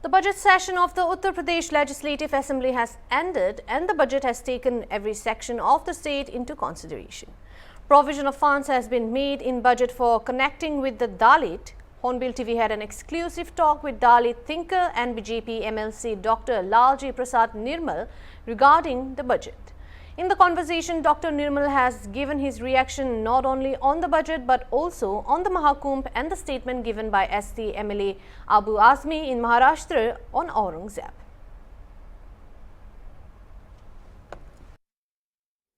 The budget session of the Uttar Pradesh Legislative Assembly has ended and the budget has taken every section of the state into consideration. Provision of funds has been made in budget for connecting with the Dalit. Hornbill TV had an exclusive talk with Dalit thinker and BJP MLC Dr. Lalji Prasad Nirmal regarding the budget. In the conversation, Dr. Nirmal has given his reaction not only on the budget but also on the Mahakumbh and the statement given by ST MLA Abu Azmi in Maharashtra on Aurangzeb.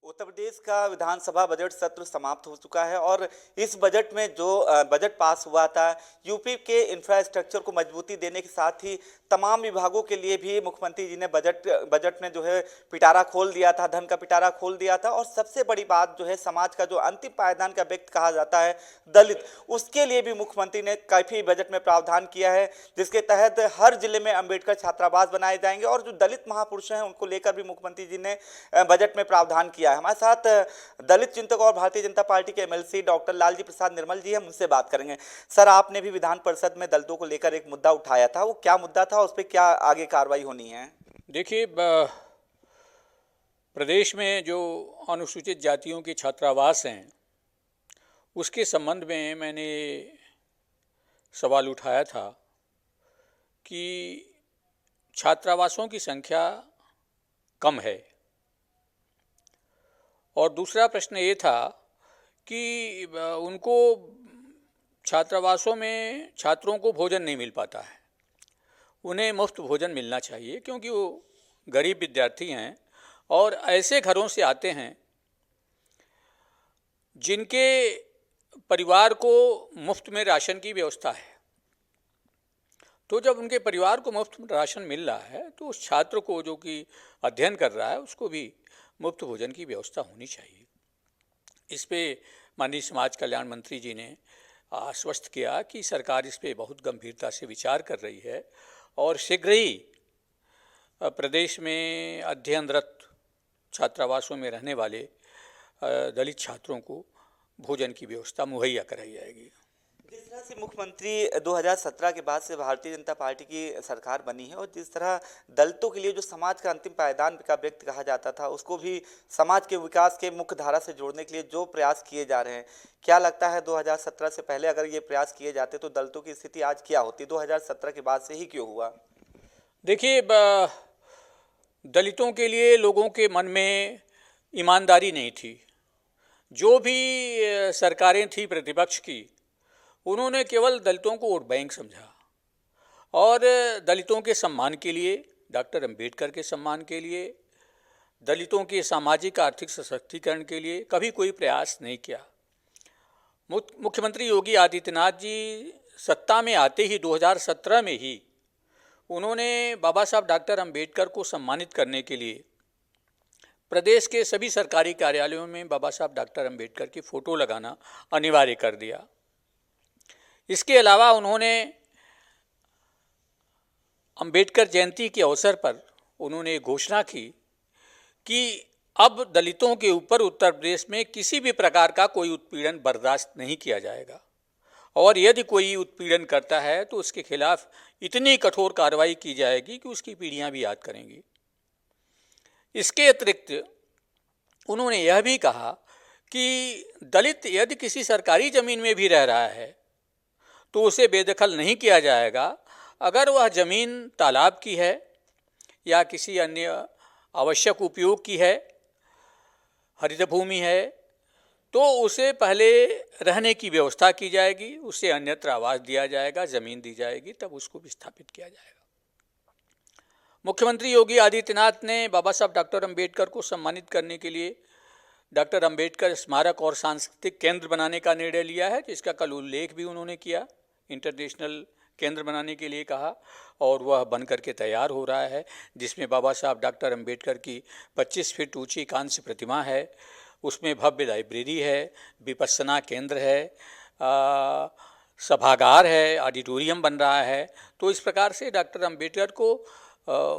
Uttar Pradesh का विधानसभा budget सत्र समाप्त हो चुका है और इस budget में जो बजट पास हुआ था यूपी के इंफ्रास्ट्रक्चर को मजबूती देने के साथ ही तमाम विभागों के लिए भी मुख्यमंत्री जी ने बजट में जो है पिटारा खोल दिया था, धन का पिटारा खोल दिया था। और सबसे बड़ी बात जो है समाज का जो अंतिम पायदान का व्यक्ति कहा जाता है दलित, उसके लिए भी मुख्यमंत्री ने काफ़ी बजट में प्रावधान किया है, जिसके तहत हर जिले में अंबेडकर छात्रावास बनाए जाएंगे और जो दलित महापुरुष हैं उनको लेकर भी मुख्यमंत्री जी ने बजट में प्रावधान किया है। हमारे साथ दलित चिंतक और भारतीय जनता पार्टी के एमएलसी डॉक्टर लालजी प्रसाद निर्मल जी हैं, उनसे बात करेंगे। सर, आपने भी विधान परिषद में दलितों को लेकर एक मुद्दा उठाया था, वो क्या मुद्दा था, उस पर क्या आगे कार्रवाई होनी है? देखिए, प्रदेश में जो अनुसूचित जातियों के छात्रावास हैं उसके संबंध में मैंने सवाल उठाया था कि छात्रावासों की संख्या कम है और दूसरा प्रश्न ये था कि उनको छात्रावासों में छात्रों को भोजन नहीं मिल पाता है। उन्हें मुफ्त भोजन मिलना चाहिए क्योंकि वो गरीब विद्यार्थी हैं और ऐसे घरों से आते हैं जिनके परिवार को मुफ्त में राशन की व्यवस्था है। तो जब उनके परिवार को मुफ्त राशन मिल रहा है तो उस छात्र को जो कि अध्ययन कर रहा है उसको भी मुफ्त भोजन की व्यवस्था होनी चाहिए। इस पे माननीय समाज कल्याण मंत्री जी ने आश्वस्त किया कि सरकार इस पे बहुत गंभीरता से विचार कर रही है और शीघ्र ही प्रदेश में अध्ययनरत छात्रावासों में रहने वाले दलित छात्रों को भोजन की व्यवस्था मुहैया कराई जाएगी। जिस तरह से मुख्यमंत्री 2017 के बाद से भारतीय जनता पार्टी की सरकार बनी है और जिस तरह दलितों के लिए जो समाज का अंतिम पायदान का व्यक्ति कहा जाता था उसको भी समाज के विकास के मुख्य धारा से जोड़ने के लिए जो प्रयास किए जा रहे हैं, क्या लगता है 2017 से पहले अगर ये प्रयास किए जाते तो दलितों की स्थिति आज क्या होती? 2017 के बाद से ही क्यों हुआ? देखिए, दलितों के लिए लोगों के मन में ईमानदारी नहीं थी। जो भी सरकारें थी प्रतिपक्ष की, उन्होंने केवल दलितों को वोट बैंक समझा और दलितों के सम्मान के लिए, डॉक्टर अंबेडकर के सम्मान के लिए, दलितों के सामाजिक आर्थिक सशक्तिकरण के लिए कभी कोई प्रयास नहीं किया। मुख्यमंत्री योगी आदित्यनाथ जी सत्ता में आते ही 2017 में ही उन्होंने बाबा साहब डॉक्टर अंबेडकर को सम्मानित करने के लिए प्रदेश के सभी सरकारी कार्यालयों में बाबा साहब डॉक्टर अंबेडकर की फ़ोटो लगाना अनिवार्य कर दिया। इसके अलावा उन्होंने अंबेडकर जयंती के अवसर पर उन्होंने घोषणा की कि अब दलितों के ऊपर उत्तर प्रदेश में किसी भी प्रकार का कोई उत्पीड़न बर्दाश्त नहीं किया जाएगा और यदि कोई उत्पीड़न करता है तो उसके खिलाफ इतनी कठोर कार्रवाई की जाएगी कि उसकी पीढ़ियां भी याद करेंगी। इसके अतिरिक्त उन्होंने यह भी कहा कि दलित यदि किसी सरकारी ज़मीन में भी रह रहा है तो उसे बेदखल नहीं किया जाएगा। अगर वह ज़मीन तालाब की है या किसी अन्य आवश्यक उपयोग की है, हरित भूमि है, तो उसे पहले रहने की व्यवस्था की जाएगी, उसे अन्यत्र आवास दिया जाएगा, ज़मीन दी जाएगी, तब उसको विस्थापित किया जाएगा। मुख्यमंत्री योगी आदित्यनाथ ने बाबा साहब डॉक्टर अंबेडकर को सम्मानित करने के लिए डॉक्टर अंबेडकर स्मारक और सांस्कृतिक केंद्र बनाने का निर्णय लिया है, जिसका कल उल्लेख भी उन्होंने किया। इंटरनेशनल केंद्र बनाने के लिए कहा और वह बन करके तैयार हो रहा है, जिसमें बाबा साहब डॉक्टर अंबेडकर की 25 फीट ऊंची कांस्य प्रतिमा है, उसमें भव्य लाइब्रेरी है, विपस्सना केंद्र है, सभागार है, ऑडिटोरियम बन रहा है। तो इस प्रकार से डॉक्टर अंबेडकर को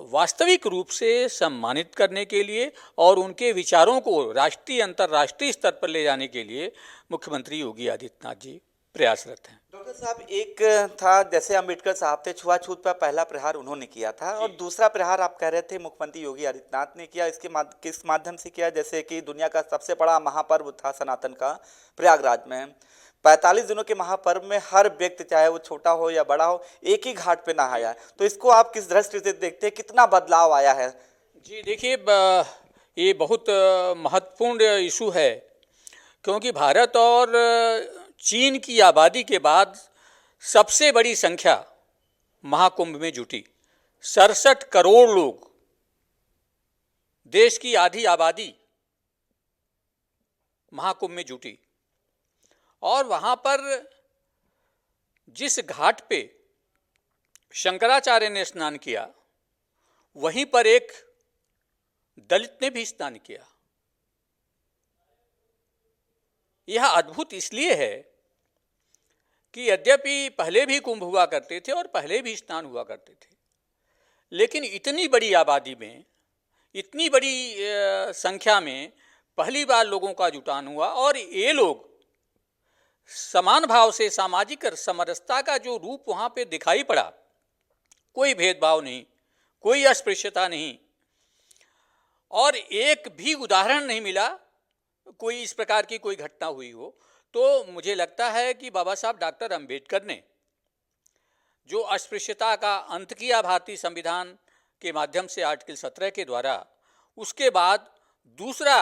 वास्तविक रूप से सम्मानित करने के लिए और उनके विचारों को राष्ट्रीय अंतर्राष्ट्रीय स्तर पर ले जाने के लिए मुख्यमंत्री योगी आदित्यनाथ जी प्रयासरत हैं। डॉक्टर साहब, एक था जैसे अम्बेडकर साहब थे, छुआछूत पर पहला प्रहार उन्होंने किया था और दूसरा प्रहार आप कह रहे थे मुख्यमंत्री योगी आदित्यनाथ ने किया। इसके किस माध्यम से किया? जैसे कि दुनिया का सबसे बड़ा महापर्व था सनातन का, प्रयागराज में 45 दिनों के महापर्व में हर व्यक्ति, चाहे वो छोटा हो या बड़ा हो, एक ही घाट पे नहाया है। तो इसको आप किस दृष्टि से देखते हैं, कितना बदलाव आया है? जी देखिए, ये बहुत महत्वपूर्ण इशू है, क्योंकि भारत और चीन की आबादी के बाद सबसे बड़ी संख्या महाकुंभ में जुटी। 67 करोड़ लोग, देश की आधी आबादी महाकुंभ में जुटी। और वहाँ पर जिस घाट पे शंकराचार्य ने स्नान किया, वहीं पर एक दलित ने भी स्नान किया। यह अद्भुत इसलिए है कि यद्यपि पहले भी कुंभ हुआ करते थे और पहले भी स्नान हुआ करते थे, लेकिन इतनी बड़ी आबादी में, इतनी बड़ी संख्या में पहली बार लोगों का जुटान हुआ और ये लोग समान भाव से सामाजिक समरसता का जो रूप वहाँ पे दिखाई पड़ा, कोई भेदभाव नहीं, कोई अस्पृश्यता नहीं, और एक भी उदाहरण नहीं मिला कोई इस प्रकार की कोई घटना हुई हो। तो मुझे लगता है कि बाबा साहब डॉक्टर अंबेडकर ने जो अस्पृश्यता का अंत किया भारतीय संविधान के माध्यम से आर्टिकल 17 के द्वारा, उसके बाद दूसरा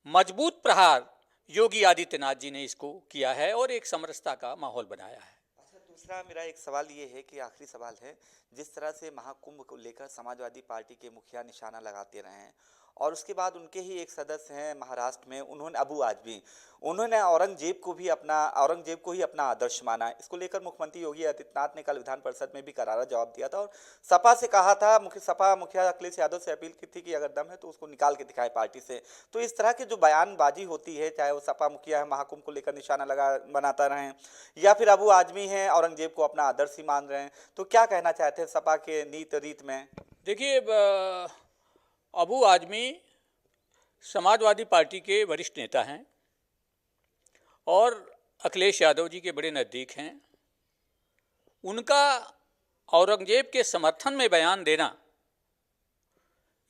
मजबूत प्रहार योगी आदित्यनाथ जी ने इसको किया है और एक समरसता का माहौल बनाया है। अच्छा, दूसरा मेरा एक सवाल ये है कि आखिरी सवाल है, जिस तरह से महाकुंभ को लेकर समाजवादी पार्टी के मुखिया निशाना लगाते रहे हैं और उसके बाद उनके ही एक सदस्य हैं महाराष्ट्र में, उन्होंने अबू आजमी, उन्होंने औरंगजेब को ही अपना आदर्श माना। इसको लेकर मुख्यमंत्री योगी आदित्यनाथ ने कल विधान परिषद में भी करारा जवाब दिया था और सपा से कहा था, सपा मुखिया अखिलेश यादव से अपील की थी कि अगर दम है तो उसको निकाल के दिखाए पार्टी से। तो इस तरह की जो बयानबाजी होती है, चाहे वो सपा मुखिया है महाकुंभ को लेकर निशाना बनाता रहे, या फिर अबू आजमी हैं औरंगजेब को अपना आदर्श ही मान रहे हैं, तो क्या कहना चाहते हैं सपा के नीत रीत में? देखिए, अबू आजमी समाजवादी पार्टी के वरिष्ठ नेता हैं और अखिलेश यादव जी के बड़े नज़दीक हैं। उनका औरंगजेब के समर्थन में बयान देना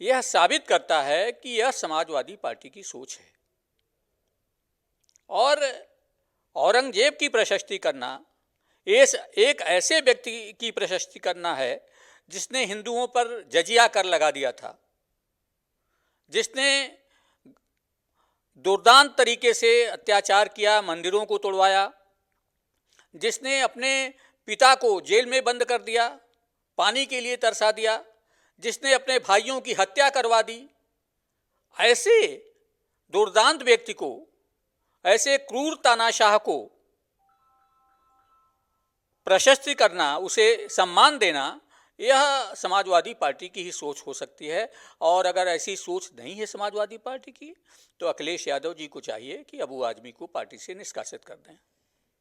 यह साबित करता है कि यह समाजवादी पार्टी की सोच है। और औरंगजेब की प्रशस्ति करना एक ऐसे व्यक्ति की प्रशस्ति करना है जिसने हिंदुओं पर जजिया कर लगा दिया था, जिसने दुर्दांत तरीके से अत्याचार किया, मंदिरों को तोड़वाया, जिसने अपने पिता को जेल में बंद कर दिया, पानी के लिए तरसा दिया, जिसने अपने भाइयों की हत्या करवा दी। ऐसे दुर्दांत व्यक्ति को, ऐसे क्रूर तानाशाह को प्रशस्ति करना, उसे सम्मान देना, यह समाजवादी पार्टी की ही सोच हो सकती है। और अगर ऐसी सोच नहीं है समाजवादी पार्टी की, तो अखिलेश यादव जी को चाहिए कि अबू आजमी को पार्टी से निष्कासित कर दें।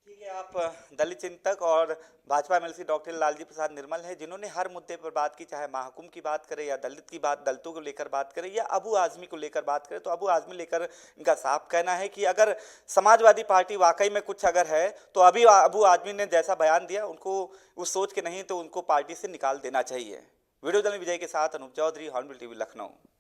ठीक है, आप दलित चिंतक और भाजपा एमएलसी डॉक्टर लालजी प्रसाद निर्मल हैं, जिन्होंने हर मुद्दे पर बात की, चाहे महाकुंभ की बात करें या दलितों को लेकर बात करें या अबू आजमी को लेकर बात करें। तो अबू आजमी लेकर इनका साफ कहना है कि अगर समाजवादी पार्टी वाकई में कुछ अगर है तो अभी अबू आजमी ने जैसा बयान दिया, उनको उस सोच के नहीं तो उनको पार्टी से निकाल देना चाहिए। वीडियो जर्नलिस्ट विजय के साथ अनूप चौधरी, हॉर्नबिल टीवी, लखनऊ।